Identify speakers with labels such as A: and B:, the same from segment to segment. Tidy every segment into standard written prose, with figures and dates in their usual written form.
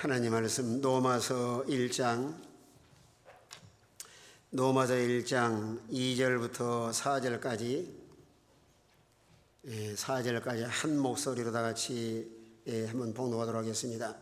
A: 하나님 말씀 로마서 1장 2절부터 4절까지 한 목소리로 다 같이 한번 봉독하도록 하겠습니다.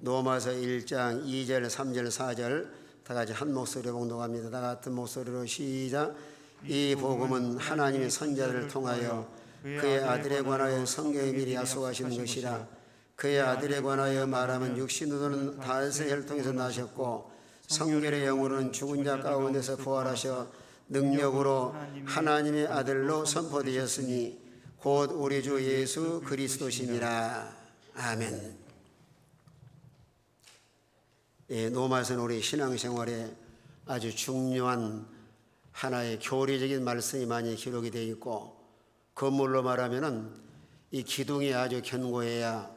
A: 로마서 1장 2절, 3절, 4절 다 같이 한 목소리로 봉독합니다. 다 같은 목소리로 시작. 이 복음은 하나님의 선자들을 통하여 그의 아들에 관하여 성경에 미리 약속하신 것이라. 그의 아들에 관하여 말하면 육신으로는 다윗의 혈통에서 나셨고 성결의 영으로는 죽은 자 가운데서 부활하셔 능력으로 하나님의 아들로 선포되었으니 곧 우리 주 예수 그리스도심이라. 아멘. 로마서는 우리 신앙생활에 아주 중요한 하나의 교리적인 말씀이 많이 기록이 되어 있고, 건물로 말하면은 이 기둥이 아주 견고해야,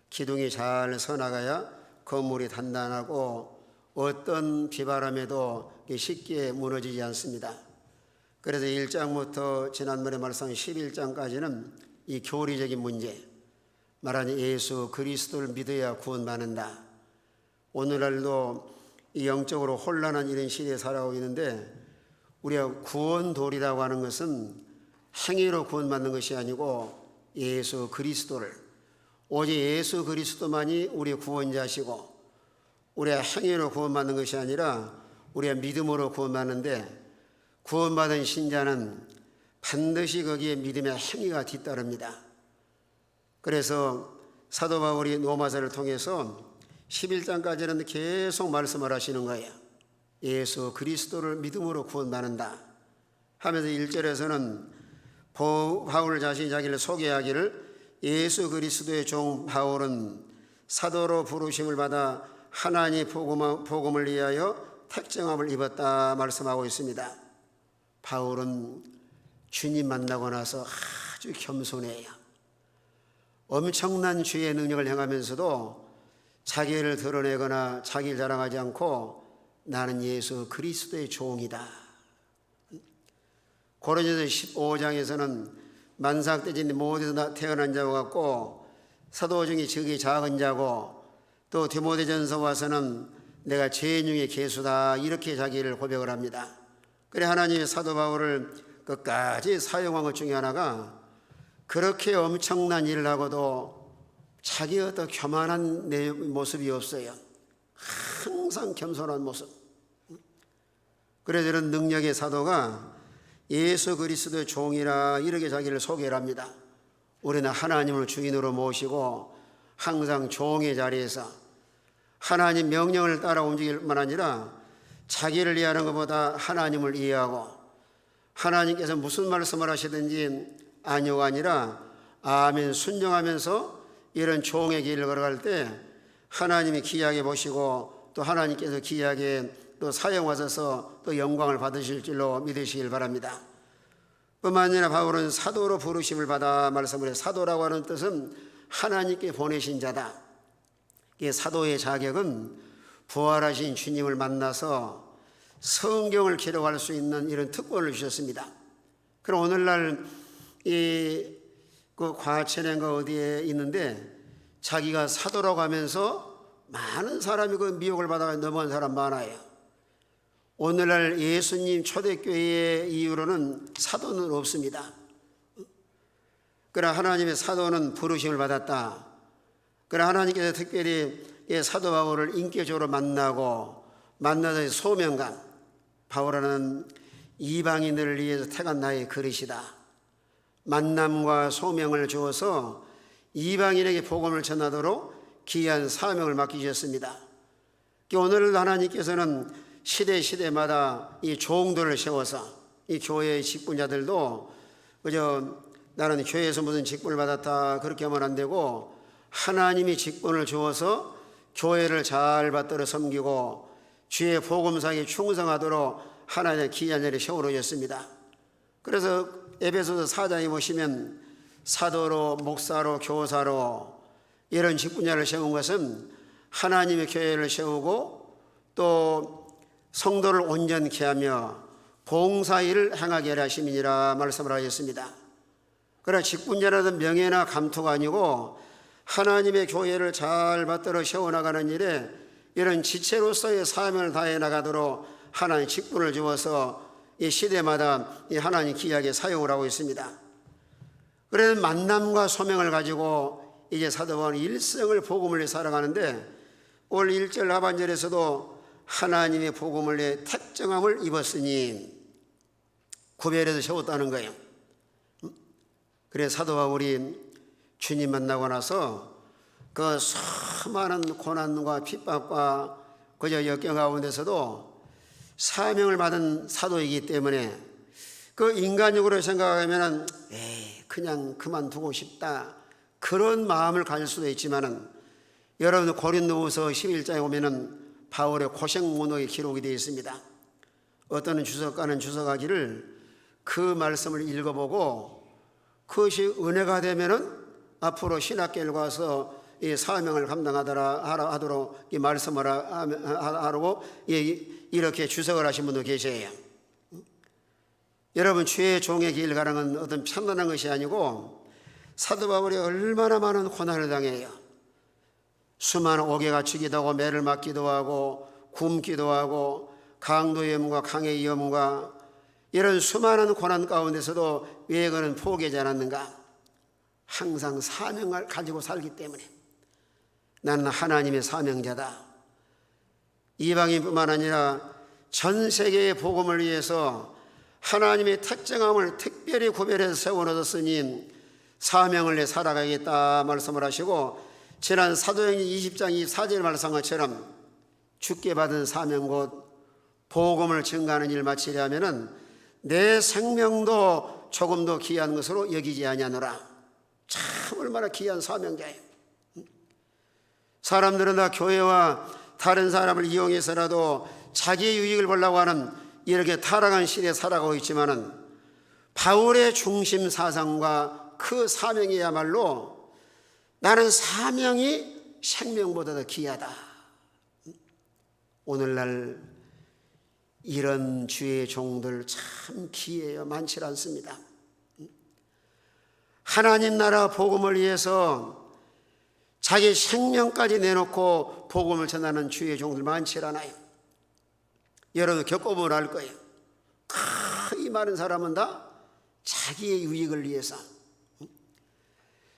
A: 기둥이 잘 서나가야 건물이 단단하고 어떤 비바람에도 쉽게 무너지지 않습니다. 그래서 1장부터 지난번에 말씀한 11장까지는 이 교리적인 문제, 말하는 예수 그리스도를 믿어야 구원받는다. 오늘날도 이 영적으로 혼란한 이런 시대에 살아가고 있는데, 우리가 구원도리라고 하는 것은 행위로 구원받는 것이 아니고 예수 그리스도를, 오직 예수 그리스도만이 우리의 구원자시고, 우리가 행위로 구원받는 것이 아니라 우리가 믿음으로 구원받는데, 구원받은 신자는 반드시 거기에 믿음의 행위가 뒤따릅니다. 그래서 사도 바울이 로마서를 통해서 11장까지는 계속 말씀을 하시는 거예요. 예수 그리스도를 믿음으로 구원받는다 하면서 1절에서는 바울 자신이 자기를 소개하기를, 예수 그리스도의 종 바울은 사도로 부르심을 받아 하나님의 복음을 위하여 택정함을 입었다 말씀하고 있습니다. 바울은 주님 만나고 나서 아주 겸손해요. 엄청난 주의 능력을 행하면서도 자기를 드러내거나 자기를 자랑하지 않고 나는 예수 그리스도의 종이다. 고린도서 15장에서는 만삭돼진 모두 태어난 자와 같고 사도 중에 적이 작은 자고, 또 디모데전서 와서는 내가 죄인 중에 괴수다 이렇게 자기를 고백을 합니다. 그래 하나님의 사도 바울을 끝까지 사용한 것 중에 하나가, 그렇게 엄청난 일을 하고도 자기 어떤 교만한 내 모습이 없어요. 항상 겸손한 모습. 그래서 이런 능력의 사도가 예수 그리스도의 종이라 이렇게 자기를 소개를 합니다. 우리는 하나님을 주인으로 모시고 항상 종의 자리에서 하나님 명령을 따라 움직일 뿐만 아니라 자기를 이해하는 것보다 하나님을 이해하고, 하나님께서 무슨 말씀을 하시든지 아니오가 아니라 아멘 순종하면서 이런 종의 길을 걸어갈 때 하나님이 귀하게 보시고 또 하나님께서 귀하게 또 사용하셔서 또 영광을 받으실 줄로 믿으시길 바랍니다. 뿐만 아니라 바울은 사도로 부르심을 받아 말씀을 해요. 사도라고 하는 뜻은 하나님께 보내신 자다. 이 사도의 자격은 부활하신 주님을 만나서 성경을 기록할 수 있는 이런 특권을 주셨습니다. 그럼 오늘날 그 과천인가 어디에 있는데 자기가 사도라고 하면서 많은 사람이 그 미혹을 받아가 넘어간 사람 많아요. 오늘날 예수님 초대교회의 이후로는 사도는 없습니다. 그러나 하나님의 사도는 부르심을 받았다. 그러나 하나님께서 특별히 사도 바울을 인격적으로 만나서 소명감, 바울은 이방인들을 위해서 택한 나의 그릇이다. 만남과 소명을 주어서 이방인에게 복음을 전하도록 귀한 사명을 맡기셨습니다. 오늘 하나님께서는 시대마다 이 종들을 세워서, 이 교회의 직분자들도 그저 나는 교회에서 무슨 직분을 받았다 그렇게 하면 안 되고, 하나님이 직분을 주어서 교회를 잘 받들어 섬기고 주의 복음사에 충성하도록 하나님의 귀한 자리에 세워놓으셨습니다. 그래서 에베소서 4장에 보시면 사도로, 목사로, 교사로 이런 직분자를 세운 것은 하나님의 교회를 세우고 또 성도를 온전케 하며 봉사일을 행하게 하려 하심이니라 말씀을 하셨습니다. 그러나 직분자라든 명예나 감투가 아니고 하나님의 교회를 잘 받들어 세워나가는 일에 이런 지체로서의 사명을 다해 나가도록 하나님 직분을 주어서 이 시대마다 이 하나님 귀하게 사용을 하고 있습니다. 그래서 만남과 소명을 가지고 이제 사도 바울은 일생을 복음을 위해 살아가는데, 올 1절 하반절에서도 하나님의 복음을 위해 택정함을 입었으니 구별해서 세웠다는 거예요. 그래서 사도 바울이 주님 만나고 나서 그 수많은 고난과 핍박과 그저 역경 가운데서도 사명을 받은 사도이기 때문에 그 인간적으로 생각하면 그냥 그만두고 싶다, 그런 마음을 가질 수도 있지만은, 여러분 고린도후서 11장에 보면은 바울의 고생문호의 기록이 되어 있습니다. 어떤 주석가는 주석하기를 그 말씀을 읽어보고 그것이 은혜가 되면은 앞으로 신학교를 가서 이 사명을 감당하도록 이 말씀을 하라고 이렇게 주석을 하신 분도 계세요. 여러분, 주의 종의 길 가는 건 어떤 편안한 것이 아니고 사도 바울이 얼마나 많은 고난을 당해요. 수많은 옥에 갇히기도 하고 매를 맞기도 하고 굶기도 하고 강도 염과 강의 염과 이런 수많은 고난 가운데서도 왜 그는 포기하지 않았는가? 항상 사명을 가지고 살기 때문에 나는 하나님의 사명자다. 이방인뿐만 아니라 전 세계의 복음을 위해서 하나님의 택정함을 특별히 구별해서 세워놓았으니 사명을 내 살아가겠다 말씀을 하시고, 지난 사도행전 20장 24절 말씀한 것처럼 주께 받은 사명 곧 복음을 증거하는 일을 마치려면은 내 생명도 조금도 귀한 것으로 여기지 아니하노라. 참 얼마나 귀한 사명자예요. 사람들은 다 교회와 다른 사람을 이용해서라도 자기의 유익을 보려고 하는 이렇게 타락한 시대에 살아가고 있지만은, 바울의 중심 사상과 그 사명이야말로 나는 사명이 생명보다 더 귀하다. 오늘날 이런 주의 종들 참 귀해요. 많지 않습니다. 하나님 나라 복음을 위해서 자기 생명까지 내놓고 복음을 전하는 주의 종들 많지 않아요. 여러분 겪어보면 알 거예요. 이 많은 사람은 다 자기의 유익을 위해서,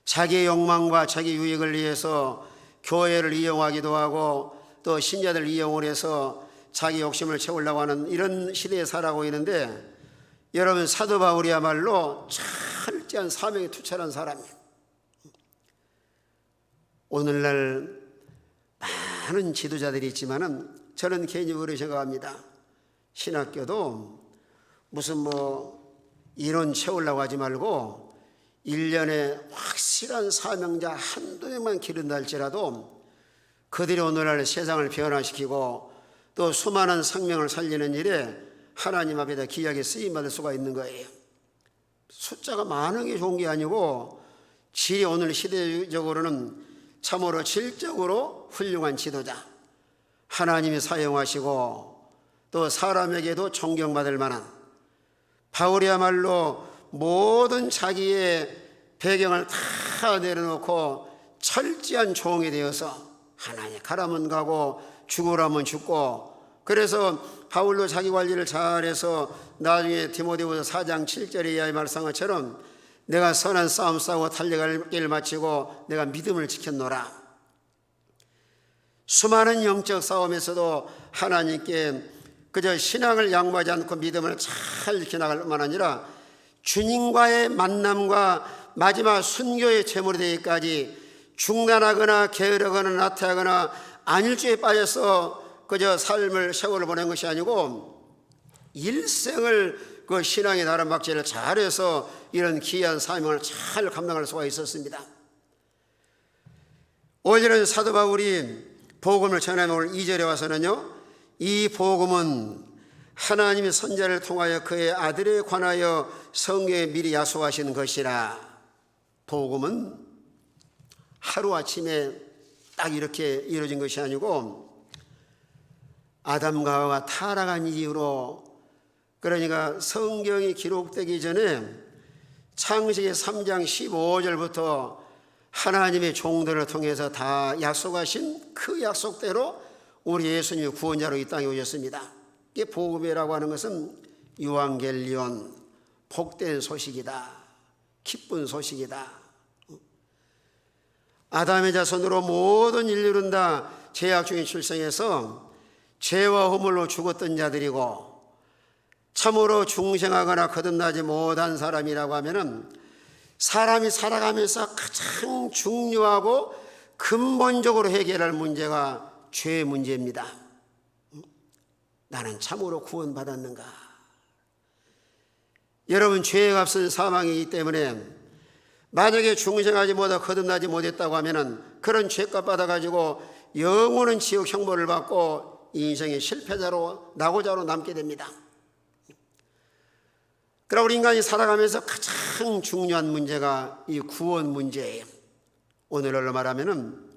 A: 자기의 욕망과 자기 유익을 위해서 교회를 이용하기도 하고 또 신자들 이용을 해서 자기 욕심을 채우려고 하는 이런 시대에 살아가고 있는데, 여러분 사도 바울이야말로 철저한 사명에 투철한 사람이에요. 오늘날 많은 지도자들이 있지만은 저는 개인적으로 생각합니다. 신학교도 무슨 이론 채우려고 하지 말고 1년에 확실한 사명자 한두 명만 기른다 할지라도 그들이 오늘날 세상을 변화시키고 또 수많은 생명을 살리는 일에 하나님 앞에다 귀하게 쓰임받을 수가 있는 거예요. 숫자가 많은 게 좋은 게 아니고 질이 오늘 시대적으로는 참으로 질적으로 훌륭한 지도자, 하나님이 사용하시고 또 사람에게도 존경받을 만한, 바울이야말로 모든 자기의 배경을 다 내려놓고 철저한 종이 되어서 하나님 가라면 가고 죽으라면 죽고, 그래서 바울도 자기 관리를 잘해서 나중에 디모데후서 4장 7절에 이하의 말씀한 것처럼 내가 선한 싸움 싸우고 달려갈 길을 마치고 내가 믿음을 지켰노라. 수많은 영적 싸움에서도 하나님께 그저 신앙을 양보하지 않고 믿음을 잘 지켜나갈 뿐만 아니라 주님과의 만남과 마지막 순교의 제물이 되기까지 중단하거나 게으르거나 나태하거나 안일주에 빠져서 그저 삶을 세월을 보낸 것이 아니고 일생을 그 신앙의 다른 박제를 잘해서 이런 귀한 사명을 잘 감당할 수가 있었습니다. 오늘은 사도 바울이 복음을 전해놓을 2절에 와서는요, 이 복음은 하나님의 선자를 통하여 그의 아들에 관하여 성경에 미리 약속하신 것이라. 복음은 하루아침에 딱 이렇게 이루어진 것이 아니고 아담과 하와가 타락한 이후로, 그러니까 성경이 기록되기 전에 창세기 3장 15절부터 하나님의 종들을 통해서 다 약속하신 그 약속대로 우리 예수님이 구원자로 이 땅에 오셨습니다. 이게 복음이라고 하는 것은 유앙겔리온, 복된 소식이다, 기쁜 소식이다. 아담의 자손으로 모든 인류는 다 죄악 중에 출생해서 죄와 허물로 죽었던 자들이고, 참으로 중생하거나 거듭나지 못한 사람이라고 하면은 사람이 살아가면서 가장 중요하고 근본적으로 해결할 문제가 죄의 문제입니다. 나는 참으로 구원받았는가? 여러분, 죄의 값은 사망이기 때문에 만약에 중생하지 못하고 거듭나지 못했다고 하면은 그런 죄값 받아가지고 영원한 지옥 형벌을 받고 인생의 실패자로, 낙오자로 남게 됩니다. 그러나 우리 인간이 살아가면서 가장 중요한 문제가 이 구원 문제예요. 오늘날로 말하면은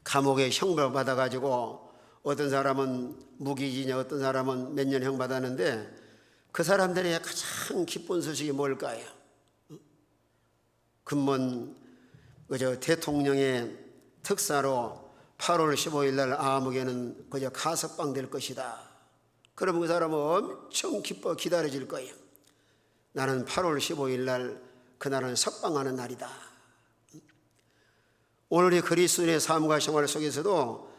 A: 감옥에 형벌 받아가지고 어떤 사람은 무기징역, 어떤 사람은 몇 년 형 받았는데 그 사람들의 가장 기쁜 소식이 뭘까요? 금번 그저 대통령의 특사로 8월 15일 날 암흑에는 그저 가석방 될 것이다. 그러면 그 사람은 엄청 기뻐 기다려질 거예요. 나는 8월 15일 날 그날은 석방하는 날이다. 오늘의 그리스도인의 삶과 생활 속에서도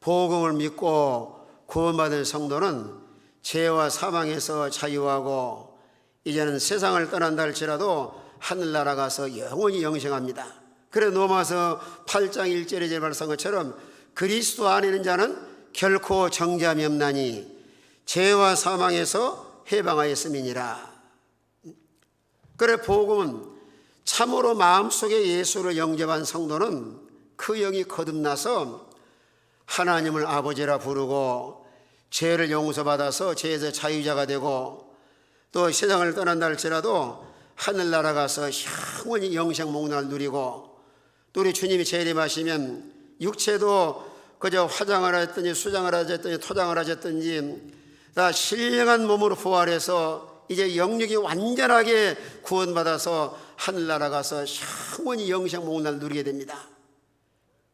A: 복음을 믿고 구원받은 성도는 죄와 사망에서 자유하고 이제는 세상을 떠난다 할지라도 하늘나라 가서 영원히 영생합니다. 그래 로마서 8장 1절에 말씀한 것처럼 그리스도 안에 있는 자는 결코 정죄함이 없나니 죄와 사망에서 해방하였음이니라. 그래 복음은 참으로 마음속에 예수를 영접한 성도는 그 영이 거듭나서 하나님을 아버지라 부르고 죄를 용서받아서 죄에서 자유자가 되고 또 세상을 떠난다 할지라도 하늘나라 가서 영원히 영생목락을 누리고 또 우리 주님이 재림하시면 육체도 그저 화장을 하였든지 수장을 하였든지 토장을 하였든지 다 신령한 몸으로 부활해서 이제 영육이 완전하게 구원받아서 하늘나라 가서 영원히 영생목락을 누리게 됩니다.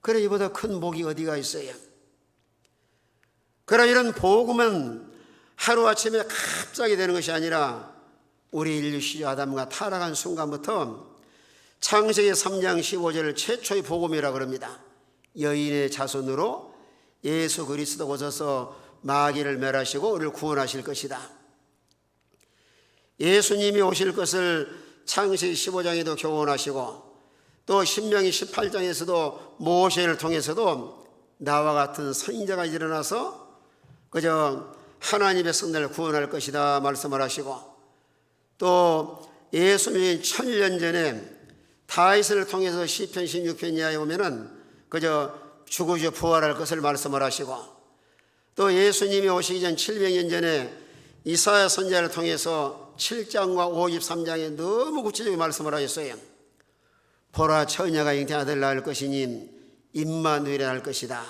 A: 그래 이보다 큰 복이 어디가 있어요? 그러나 이런 복음은 하루아침에 갑자기 되는 것이 아니라 우리 인류 시조 아담과 타락한 순간부터 창세기 3장 15절 최초의 복음이라고 그럽니다. 여인의 자손으로 예수 그리스도 오셔서 마귀를 멸하시고 우리를 구원하실 것이다. 예수님이 오실 것을 창세기 15장에도 교훈하시고 또 신명기 18장에서도 모세를 통해서도 나와 같은 선지자가 일어나서 그저 하나님의 성도를 구원할 것이다 말씀을 하시고 또 예수님이 1000년 전에 다윗을 통해서 시편 16편 이하에 보면은 그저 죽으시고 부활할 것을 말씀을 하시고 또 예수님이 오시기 전 700년 전에 이사야 선지자를 통해서 7장과 53장에 너무 구체적으로 말씀을 하셨어요. 보라 처녀가 잉태한 아들 낳을 것이니 임마누엘이 날 것이다.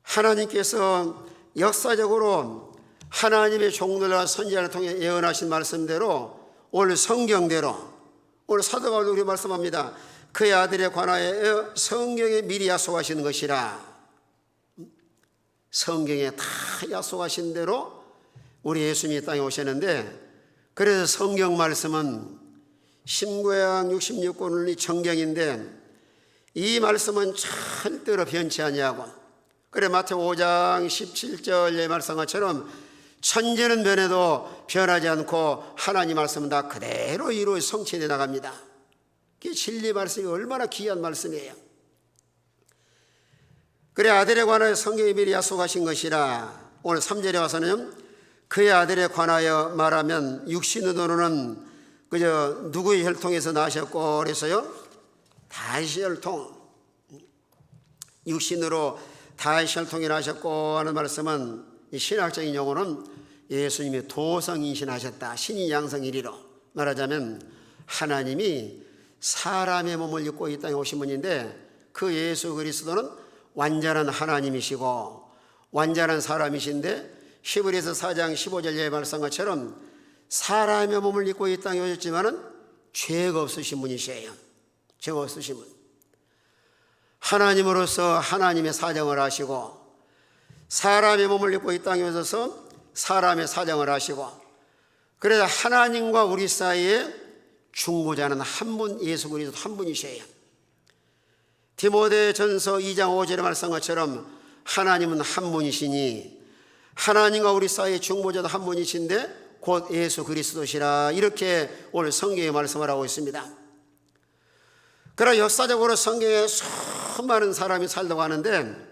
A: 하나님께서 역사적으로 하나님의 종들과 선지자를 통해 예언하신 말씀대로 오늘 성경대로 오늘 사도 바울도 우리 말씀합니다. 그의 아들에 관하여 성경에 미리 약속하시는 것이라. 성경에 다 약속하신 대로 우리 예수님이 땅에 오셨는데 그래서 성경 말씀은 신구약 66권이 정경인데 이 말씀은 절대로 변치 아니하고 그래 마태복음 5장 17절의 말씀처럼 천재는 변해도 변하지 않고 하나님 말씀은 다 그대로 이루어 성취되어 나갑니다. 그 진리 말씀이 얼마나 귀한 말씀이에요. 그래 아들에 관하여 성경이 미리 약속하신 것이라. 오늘 3절에 와서는 그의 아들에 관하여 말하면 육신으로는 그저 누구의 혈통에서 나셨고 그래서요 다윗의 혈통, 육신으로 다윗의 혈통이 나셨고 하는 말씀은 이 신학적인 용어는 예수님이 도성인신하셨다. 신이 양성 이리로 말하자면 하나님이 사람의 몸을 입고 이 땅에 오신 분인데 그 예수 그리스도는 완전한 하나님이시고 완전한 사람이신데 히브리서 4장 15절의 말씀처럼 사람의 몸을 입고 이 땅에 오셨지만은 죄가 없으신 분이세요. 죄가 없으신 분. 하나님으로서 하나님의 사정을 하시고 사람의 몸을 입고 이 땅에 오셔서 사람의 사정을 하시고, 그래서 하나님과 우리 사이에 중보자는 한 분, 예수 그리스도 한 분이세요. 디모데전서 2장 5절에 말씀한 것처럼 하나님은 한 분이시니 하나님과 우리 사이의 중보자도 한 분이신데 곧 예수 그리스도시라, 이렇게 오늘 성경에 말씀을 하고 있습니다. 그러나 역사적으로 성경에 수많은 사람이 살다고 하는데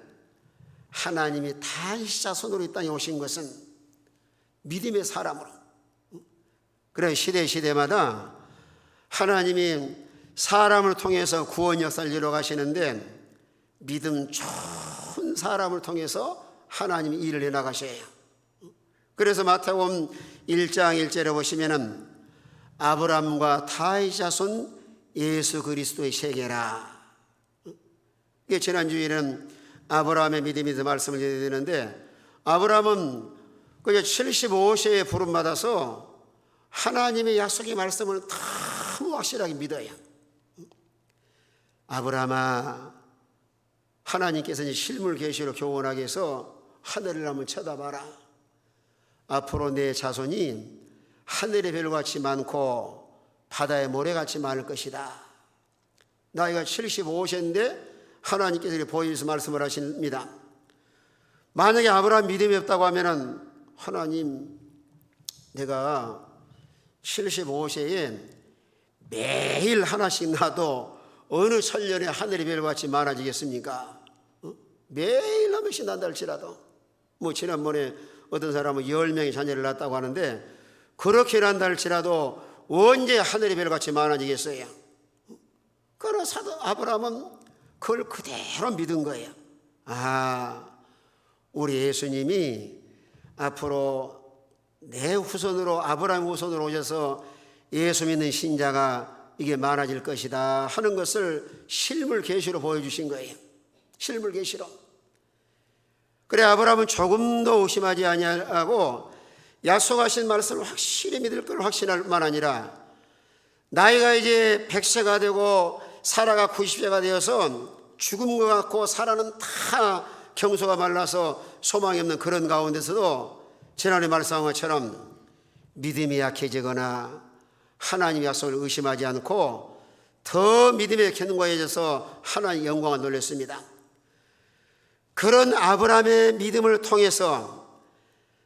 A: 하나님이 다윗 자손으로 이 땅에 오신 것은 믿음의 사람으로. 그래 시대마다 하나님이 사람을 통해서 구원 역사를 이루어 가시는데 믿음 좋은 사람을 통해서 하나님이 일을 해 나가셔요. 그래서 마태복음 1장 1절에 보시면은 아브라함과 다윗 자손 예수 그리스도의 세계라. 이게 지난주에는 아브라함의 믿음에 대해서 말씀을 드려야 되는데, 아브라함은 그저 75세에 부름받아서 하나님의 약속의 말씀을 너무 확실하게 믿어요. 아브라함아, 하나님께서 이제 실물 계시로 교훈하게 해서 하늘을 한번 쳐다봐라. 앞으로 내 자손이 하늘의 별같이 많고 바다의 모래같이 많을 것이다. 나이가 75세인데 하나님께서 이렇게 보여주셔서 말씀을 하십니다. 만약에 아브라함 믿음이 없다고 하면은, 하나님, 내가 75세에 매일 하나씩 나도 어느 천년에 하늘의 별같이 많아지겠습니까? 매일 한 명씩 난다 할지라도, 뭐 지난번에 어떤 사람은 10명의 자녀를 낳았다고 하는데 그렇게 난다 할지라도 언제 하늘의 별같이 많아지겠어요? 그러나 사도 아브라함은 그걸 그대로 믿은 거예요. 아, 우리 예수님이 앞으로 내 후손으로, 아브라함 후손으로 오셔서 예수 믿는 신자가 이게 많아질 것이다 하는 것을 실물 계시로 보여주신 거예요. 실물 계시로. 그래 아브라함은 조금도 의심하지 아니하고 약속하신 말씀을 확실히 믿을 걸 확신할 만 아니라, 나이가 이제 100세가 되고 사라가 90세가 되어서 죽은 것 같고 사라는 다 경소가 말라서 소망이 없는 그런 가운데서도 지난해 말씀한 것처럼 믿음이 약해지거나 하나님의 약속을 의심하지 않고 더 믿음에 견고해져서 하나님의 영광을 놀렸습니다. 그런 아브라함의 믿음을 통해서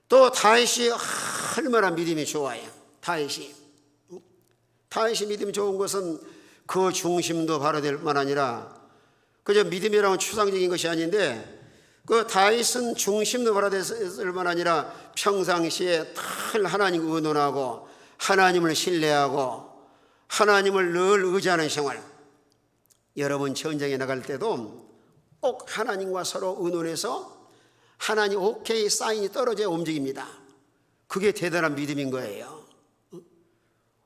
A: 또 다윗이 얼마나 믿음이 좋아요. 다윗이 믿음이 좋은 것은 그 중심도 바로 될 뿐만 아니라 그저 믿음이라는 추상적인 것이 아닌데, 그 다윗은 중심도 바로 됐을 뿐만 아니라 평상시에 늘 하나님을 의논하고 하나님을 신뢰하고 하나님을 늘 의지하는 생활. 여러분 전쟁에 나갈 때도 꼭 하나님과 서로 의논해서 하나님 오케이 사인이 떨어져야 움직입니다. 그게 대단한 믿음인 거예요.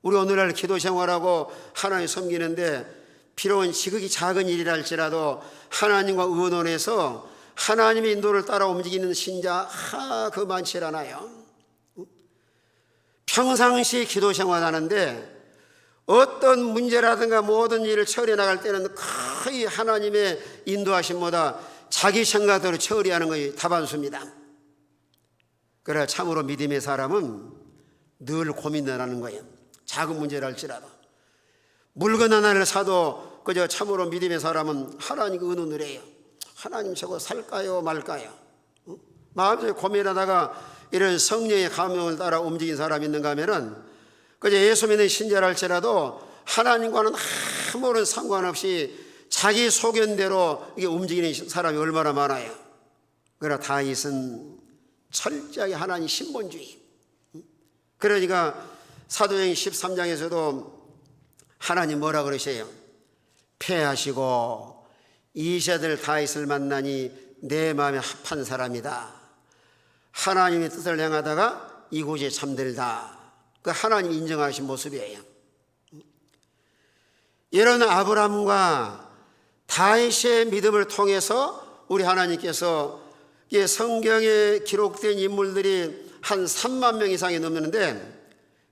A: 우리 오늘날 기도 생활하고 하나님 섬기는데 비록 지극히 작은 일이라 할지라도 하나님과 의논해서 하나님의 인도를 따라 움직이는 신자 그 많지 않아요. 평상시 기도 생활하는데 어떤 문제라든가 모든 일을 처리해 나갈 때는 거의 하나님의 인도하심보다 자기 생각대로 처리하는 것이 다반수입니다. 그러나 참으로 믿음의 사람은 늘 고민을 하는 거예요. 작은 문제라 할지라도. 물건 하나를 사도 그저 참으로 믿음의 사람은 하나님 의논을 해요. 하나님 저거 살까요 말까요? 마음속에 고민하다가 이런 성령의 감동을 따라 움직인 사람이 있는가 하면은 그저 예수 믿는 신자라 할지라도 하나님과는 아무런 상관없이 자기 소견대로 이게 움직이는 사람이 얼마나 많아요. 그러나 다윗은 철저하게 하나님 신본주의. 그러니까 사도행전 13장에서도 하나님 뭐라 그러세요? 패하시고 이세들 다윗을 만나니 내 마음에 합한 사람이다. 하나님의 뜻을 행하다가 이곳에 잠들다. 그 하나님 인정하신 모습이에요. 이런 아브라함과 다윗의 믿음을 통해서 우리 하나님께서 성경에 기록된 인물들이 한 3만 명 이상이 넘는데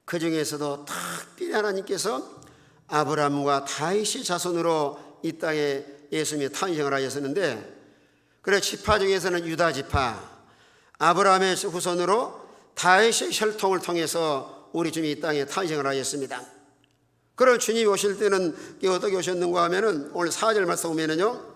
A: 그 중에서도 특별히 하나님께서 아브라함과 다윗의 자손으로 이 땅에 예수님이 탄생을 하셨었는데, 그래 지파 중에서는 유다 지파, 아브라함의 후손으로 다윗의 혈통을 통해서 우리 주님이 이 땅에 탄생을 하셨습니다. 그럼 주님이 오실 때는 어떻게 오셨는가 하면은 오늘 4절 말씀 보면은요,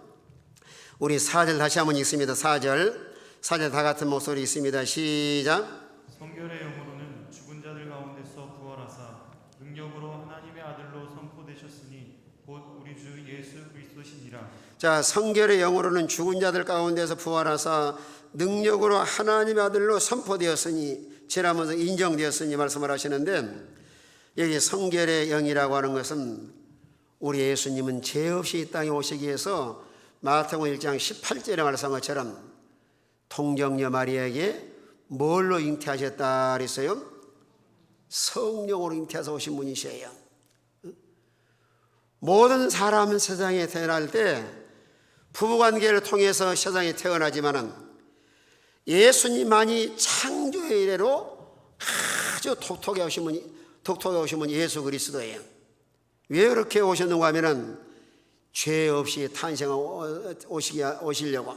A: 우리 4절 다시 한번 읽습니다. 4절 다 같은 목소리 있습니다. 시작.
B: 성결의 영으로는 죽은 자들 가운데서 부활하사 능력으로 하나님의 아들로 선포되셨으니 곧 우리 주 예수 그리스도시니라.
A: 자, 성결의 영으로는 죽은 자들 가운데서 부활하사 능력으로 하나님의 아들로 선포되었으니, 제라면서 인정되었으니 말씀을 하시는데, 여기 성결의 영이라고 하는 것은 우리 예수님은 죄 없이 이 땅에 오시기 위해서 마태복음 1장 18절에 말씀한 것처럼 동정녀 마리아에게 뭘로 잉태하셨다 그랬어요? 성령으로 잉태해서 오신 분이셔요. 모든 사람은 세상에 태어날 때 부부관계를 통해서 세상에 태어나지만은 예수님만이 창조의 이래로 아주 독특하게 오신 분이 예수 그리스도예요. 왜 그렇게 오셨는가 하면은 죄 없이 오시려고.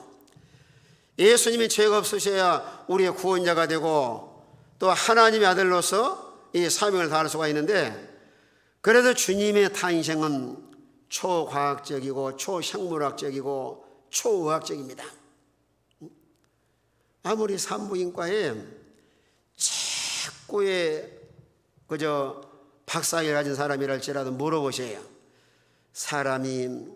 A: 예수님이 죄가 없으셔야 우리의 구원자가 되고 또 하나님의 아들로서 이 사명을 다할 수가 있는데, 그래도 주님의 탄생은 초과학적이고 초생물학적이고 초의학적입니다. 아무리 산부인과에 최고의 박사학위를 가진 사람이랄지라도 물어보셔요. 사람이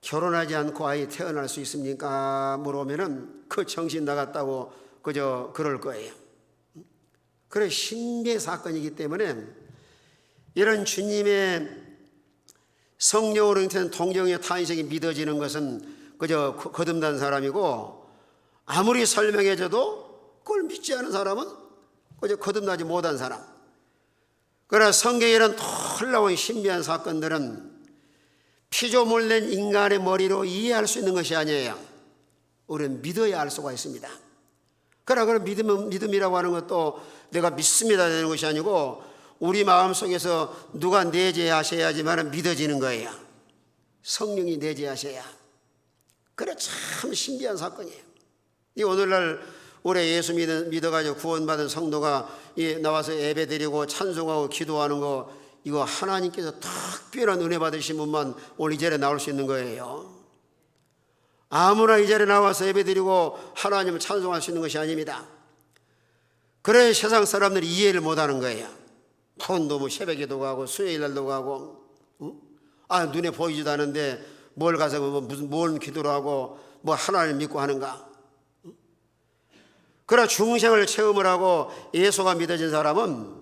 A: 결혼하지 않고 아이 태어날 수 있습니까? 물어보면은 그 정신 나갔다고 그럴 거예요. 그래, 신비의 사건이기 때문에 이런 주님의 성령으로 잉태된 동정의 탄생이 믿어지는 것은 거듭난 사람이고, 아무리 설명해줘도 그걸 믿지 않은 사람은 거듭나지 못한 사람. 그러나 성경에 이런 놀라운 신비한 사건들은 피조물 낸 인간의 머리로 이해할 수 있는 것이 아니에요. 우리는 믿어야 알 수가 있습니다. 그러나 그런 믿음이라고 하는 것도 내가 믿습니다 되는 것이 아니고 우리 마음속에서 누가 내재하셔야지만 믿어지는 거예요. 성령이 내재하셔야. 그래, 참 신비한 사건이에요. 이 오늘날 우리 예수 믿어가지고 구원받은 성도가 나와서 예배드리고 찬송하고 기도하는 거, 이거 하나님께서 특별한 은혜 받으신 분만 오늘 이 자리에 나올 수 있는 거예요. 아무나 이 자리에 나와서 예배드리고 하나님을 찬송할 수 있는 것이 아닙니다. 그래 세상 사람들이 이해를 못하는 거예요. 뭐 새벽에도 가고 수요일날도 가고, 눈에 보이지도 않은데 뭘 가서 뭘 기도를 하고 뭐 하나님을 믿고 하는가. 그러나 중생을 체험을 하고 예수가 믿어진 사람은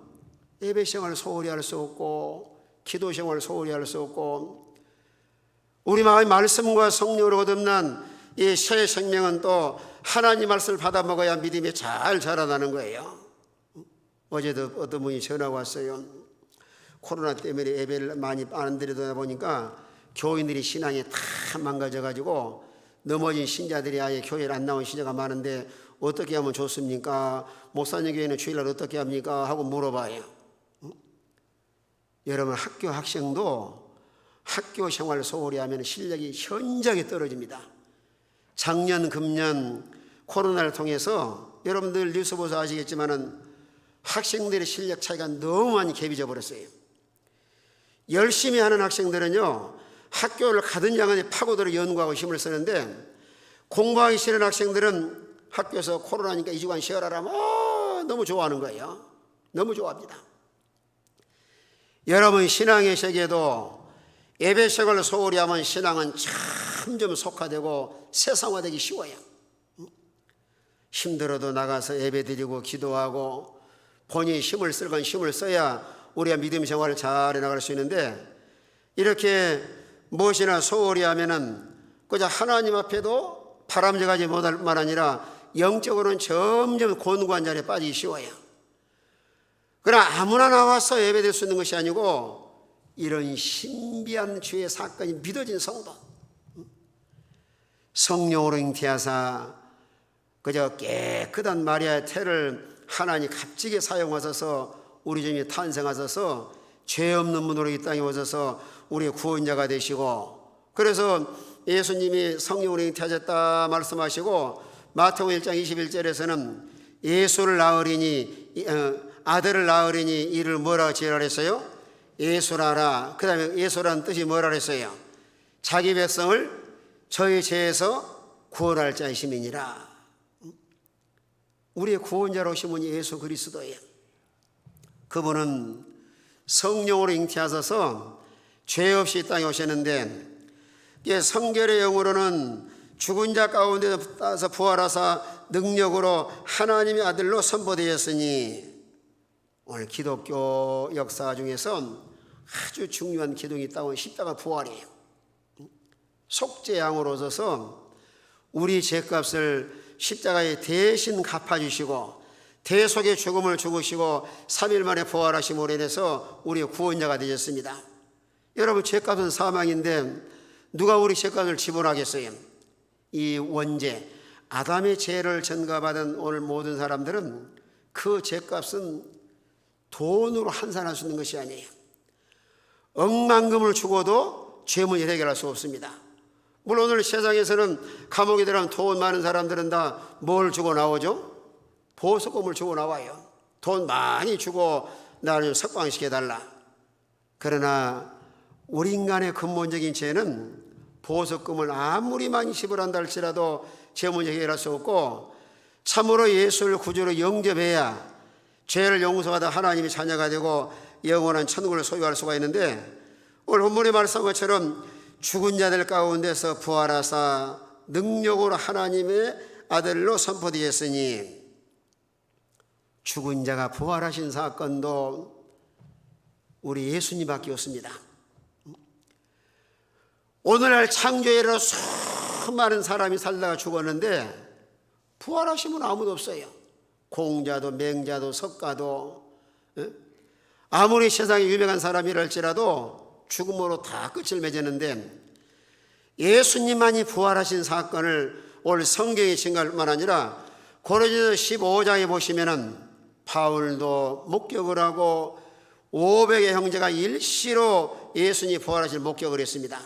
A: 예배 생활을 소홀히 할 수 없고 기도 생활을 소홀히 할 수 없고, 우리 마음의 말씀과 성령으로 거듭난 이 새 생명은 또 하나님 말씀을 받아 먹어야 믿음이 잘 자라나는 거예요. 어제도 어떤 분이 전화가 왔어요. 코로나 때문에 예배를 많이 안 드리다 보니까 교인들이 신앙이 다 망가져가지고 넘어진 신자들이 아예 교회를 안 나온 신자가 많은데 어떻게 하면 좋습니까? 목사님 교회는 주일날 어떻게 합니까? 하고 물어봐요. 여러분, 학교 학생도 학교 생활을 소홀히 하면 실력이 현저하게 떨어집니다. 작년 금년 코로나를 통해서 여러분들 뉴스 보서 아시겠지만은 학생들의 실력 차이가 너무 많이 갭이 져버렸어요. 열심히 하는 학생들은요 학교를 가든 양안에 파고들어 연구하고 힘을 쓰는데, 공부하기 싫은 학생들은 학교에서 코로나니까 2주간 쉬어라 하면 너무 좋아하는 거예요. 너무 좋아합니다. 여러분, 신앙의 세계도 예배 생활을 소홀히 하면 신앙은 점점 속화되고 세상화되기 쉬워요. 힘들어도 나가서 예배 드리고 기도하고 본인이 힘을 쓸건 힘을 써야 우리가 믿음 생활을 잘 해나갈 수 있는데, 이렇게 무엇이나 소홀히 하면은 그저 하나님 앞에도 바람직하지 못할 뿐만 아니라 영적으로는 점점 곤고한 자리에 빠지기 쉬워요. 그러나 아무나 나와서 예배드릴 수 있는 것이 아니고 이런 신비한 주의 사건이 믿어진 성도, 성령으로 잉태하사 그저 깨끗한 마리아의 태를 하나님 값지게 사용하셔서 우리 주님이 탄생하셔서 죄 없는 분으로 이 땅에 오셔서 우리의 구원자가 되시고, 그래서 예수님이 성령으로 잉태하셨다 말씀하시고 마태복음 1장 21절에서는 예수를 낳으리니 아들을 낳으리니 이를 뭐라 지으라 그랬어요? 예수라라. 그 다음에 예수라는 뜻이 뭐라 그랬어요? 자기 백성을 저희 죄에서 구원할 자이심이니라. 우리의 구원자로 오신 분이 예수 그리스도예요. 그분은 성령으로 잉태하셔서 죄 없이 이 땅에 오셨는데, 성결의 영으로는 죽은 자 가운데서 부활하사 능력으로 하나님의 아들로 선포되었으니, 오늘 기독교 역사 중에서 아주 중요한 기둥이 있다고 십자가 부활이에요. 속죄양으로 오셔서 우리 죄값을 십자가에 대신 갚아주시고 대속의 죽음을 죽으시고 3일 만에 부활하심으로 인해서 우리의 구원자가 되셨습니다. 여러분, 죄값은 사망인데 누가 우리 죄값을 지불하겠어요? 이 원죄, 아담의 죄를 전가받은 오늘 모든 사람들은 그 죄값은 돈으로 환산할 수 있는 것이 아니에요. 억만금을 주고도 죄 문제 해결할 수 없습니다. 물론 오늘 세상에서는 감옥에 들어가면 돈 많은 사람들은 다 뭘 주고 나오죠? 보석금을 주고 나와요. 돈 많이 주고 나를 석방시켜달라. 그러나 우리 인간의 근본적인 죄는 보석금을 아무리 많이 지불한다 할지라도 죄 문제 해결할 수 없고, 참으로 예수를 구주로 영접해야 죄를 용서받아 하나님의 자녀가 되고 영원한 천국을 소유할 수가 있는데, 오늘 본문에 말씀한 것처럼 죽은 자들 가운데서 부활하사 능력으로 하나님의 아들로 선포되었으니, 죽은 자가 부활하신 사건도 우리 예수님밖에 없습니다. 오늘날 창조일로 수많은 사람이 살다가 죽었는데 부활하시면 아무도 없어요. 공자도 맹자도 석가도, 아무리 세상에 유명한 사람이랄지라도 죽음으로 다 끝을 맺었는데, 예수님만이 부활하신 사건을 오늘 성경에 증거할 뿐만 아니라 고린도서 15장에 보시면은 바울도 목격을 하고 500의 형제가 일시로 예수님이 부활하실 목격을 했습니다.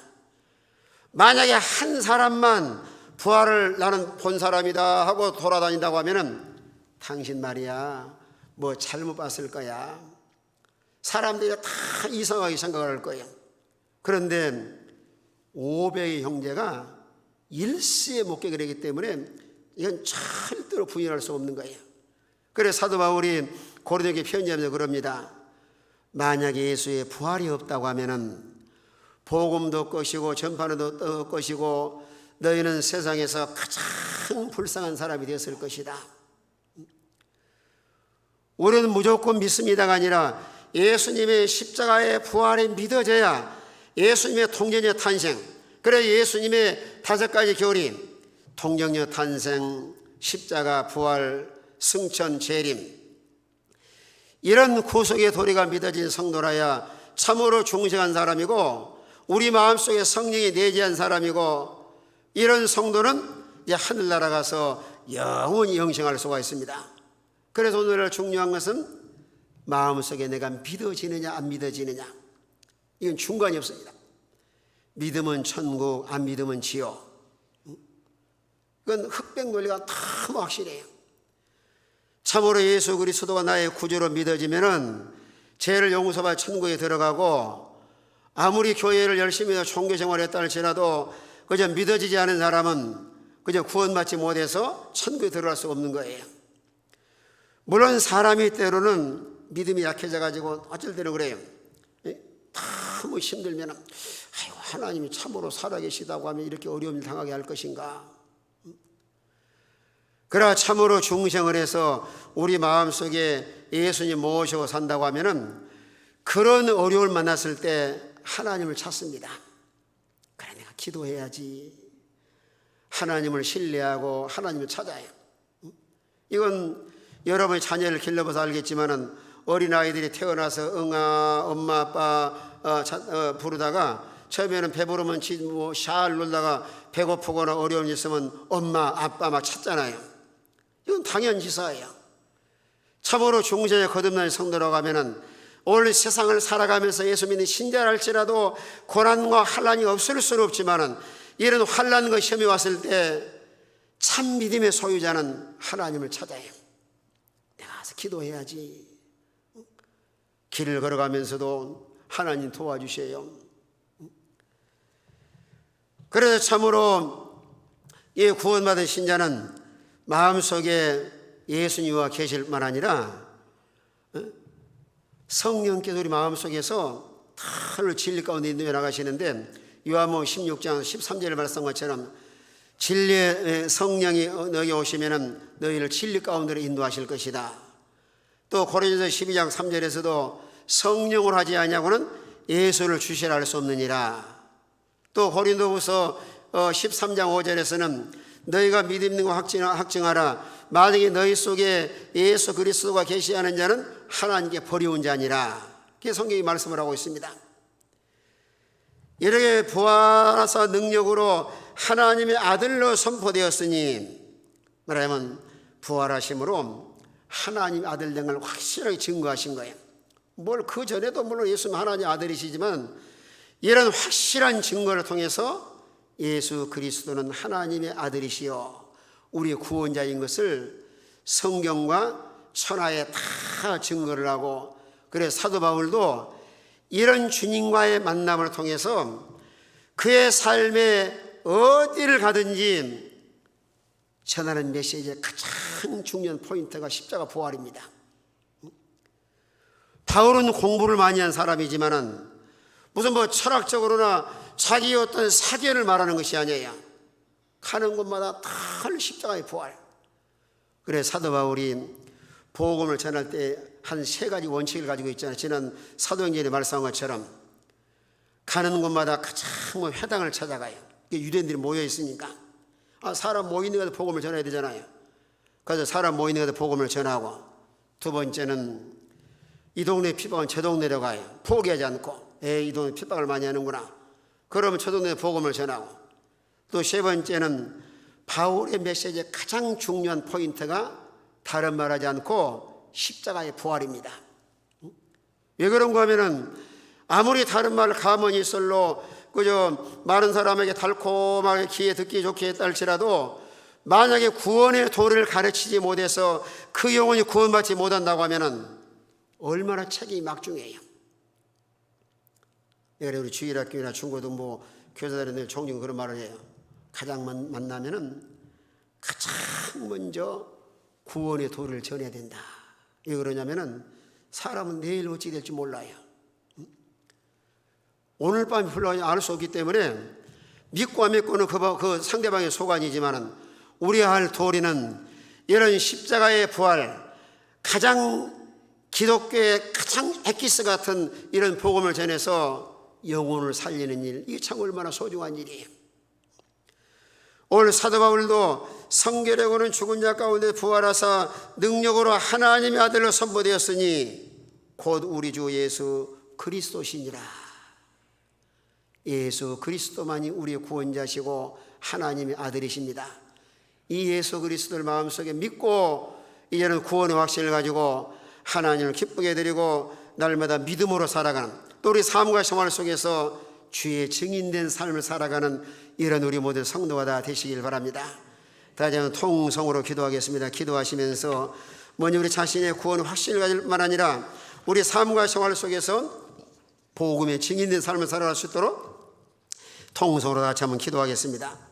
A: 만약에 한 사람만 부활을 나는 본 사람이다 하고 돌아다닌다고 하면은 당신 말이야 뭐 잘못 봤을 거야, 사람들이 다 이상하게 생각을 할 거예요. 그런데 500의 형제가 일시에 목격을 했기 때문에 이건 절대로 부인할 수 없는 거예요. 그래서 사도 바울이 고린도에게 편지하면서 그럽니다. 만약에 예수의 부활이 없다고 하면은 복음도 것이고 전파도 것이고 너희는 세상에서 가장 불쌍한 사람이 되었을 것이다. 우리는 무조건 믿습니다가 아니라 예수님의 십자가의 부활이 믿어져야 예수님의 통전의 탄생, 그래 예수님의 5가지 교리, 통정녀 탄생, 십자가, 부활, 승천, 재림, 이런 구속의 도리가 믿어진 성도라야 참으로 중생한 사람이고 우리 마음속에 성령이 내재한 사람이고, 이런 성도는 이제 하늘나라 가서 영원히 영생할 수가 있습니다. 그래서 오늘 중요한 것은 마음속에 내가 믿어지느냐 안 믿어지느냐, 이건 중간이 없습니다. 믿으면 천국, 안 믿으면 지옥. 그건 흑백 논리가 너무 확실해요. 참으로 예수 그리스도가 나의 구주로 믿어지면은 죄를 용서받아 천국에 들어가고, 아무리 교회를 열심히 해서 종교 생활을 했다 할지라도 그저 믿어지지 않은 사람은 그저 구원받지 못해서 천국에 들어갈 수 없는 거예요. 물론 사람이 때로는 믿음이 약해져가지고 어쩔 때는 그래요. 너무 힘들면 아이고 하나님이 참으로 살아계시다고 하면 이렇게 어려움을 당하게 할 것인가. 그러나 참으로 중생을 해서 우리 마음속에 예수님 모시고 산다고 하면은 그런 어려움을 만났을 때 하나님을 찾습니다. 그래 내가 기도해야지. 하나님을 신뢰하고 하나님을 찾아요. 이건 여러분의 자녀를 길러봐서 알겠지만은 어린아이들이 태어나서 응아 엄마 아빠 부르다가 처음에는 배부르면 샤를 놀다가 배고프거나 어려움이 있으면 엄마 아빠 막 찾잖아요. 이건 당연지사예요. 참으로 중생에 거듭난 성도라고 하면은 오늘 세상을 살아가면서 예수 믿는 신자랄지라도 고난과 환난이 없을 수는 없지만은 이런 환난과 시험이 왔을 때 참 믿음의 소유자는 하나님을 찾아요. 내가 가서 기도해야지. 길을 걸어가면서도 하나님 도와주세요. 그래서 참으로 이 구원받은 신자는 마음속에 예수님과 계실 뿐 아니라 성령께서 우리 마음속에서 다를 진리 가운데 인도해 나가시는데, 요한복음 16장 13절의 말씀한 것처럼 진리의 성령이 너에게 오시면 너희를 진리 가운데로 인도하실 것이다. 또 고린도서 12장 3절에서도 성령을 하지 아니하고는 예수를 주시라 할 수 없느니라. 또 고린도후서 13장 5절에서는 너희가 믿음 있는 거 확증하라. 만약에 너희 속에 예수 그리스도가 계시하는 자는 하나님께 버리운 자니라. 그게 성경이 말씀을 하고 있습니다. 이렇게 부활하사 능력으로 하나님의 아들로 선포되었으니, 말하자면 부활하심으로 하나님의 아들 된 걸 확실하게 증거하신 거예요. 뭘 그 전에도 물론 예수는 하나님의 아들이시지만 이런 확실한 증거를 통해서 예수 그리스도는 하나님의 아들이시요 우리의 구원자인 것을 성경과 천하에 다 증거를 하고, 그래서 사도 바울도 이런 주님과의 만남을 통해서 그의 삶에 어디를 가든지 전하는 메시지의 가장 중요한 포인트가 십자가 부활입니다. 바울은 공부를 많이 한 사람이지만은 무슨 철학적으로나 자기의 어떤 사견을 말하는 것이 아니에요. 가는 곳마다 다 십자가의 부활. 그래 사도 바울이 복음을 전할 때 한 3가지 원칙을 가지고 있잖아요. 지난 사도행전에 말씀한 것처럼 가는 곳마다 가장 회당을 찾아가요. 유대인들이 모여 있으니까 사람 모이는 데도 복음을 전해야 되잖아요. 그래서 사람 모이는 데도 복음을 전하고, 두 번째는 이 동네 핍박은 저 동네로 가요. 포기하지 않고, 이 동네 핍박을 많이 하는구나. 그러면 저 동네 복음을 전하고, 또 3번째는 바울의 메시지의 가장 중요한 포인트가 다른 말하지 않고 십자가의 부활입니다. 왜 그런가 하면은 아무리 다른 말을 가만히 있을로 그저 많은 사람에게 달콤하게 귀에 듣기 좋게 했다 할지라도 만약에 구원의 도리를 가르치지 못해서 그 영혼이 구원받지 못한다고 하면은 얼마나 책임이 막중해요. 우리 주일학교나 중고등부 교사들은 종종 그런 말을 해요. 가장 만나면은 가장 먼저 구원의 도리를 전해야 된다. 왜 그러냐면은 사람은 내일 어찌 될지 몰라요. 오늘 밤이 흘러가지 않을 수 없기 때문에 믿고 안 믿고는 그 상대방의 소관이지만은 우리가 할 도리는 이런 십자가의 부활, 가장 기독교의 가장 엑기스 같은 이런 복음을 전해서 영혼을 살리는 일, 이게 참 얼마나 소중한 일이에요. 오늘 사도 바울도 성결하고는 죽은 자 가운데 부활하사 능력으로 하나님의 아들로 선포되었으니 곧 우리 주 예수 그리스도시니라. 예수 그리스도만이 우리의 구원자시고 하나님의 아들이십니다. 이 예수 그리스도를 마음속에 믿고 이제는 구원의 확신을 가지고 하나님을 기쁘게 드리고 날마다 믿음으로 살아가는, 또 우리 삶과 생활 속에서 주의 증인된 삶을 살아가는 이런 우리 모든 성도가 다 되시길 바랍니다. 다시 한번 통성으로 기도하겠습니다. 기도하시면서 먼저 우리 자신의 구원의 확신을 가질 뿐만 아니라 우리 삶과 생활 속에서 복음의 증인된 삶을 살아갈 수 있도록 통성으로 다시 한번 기도하겠습니다.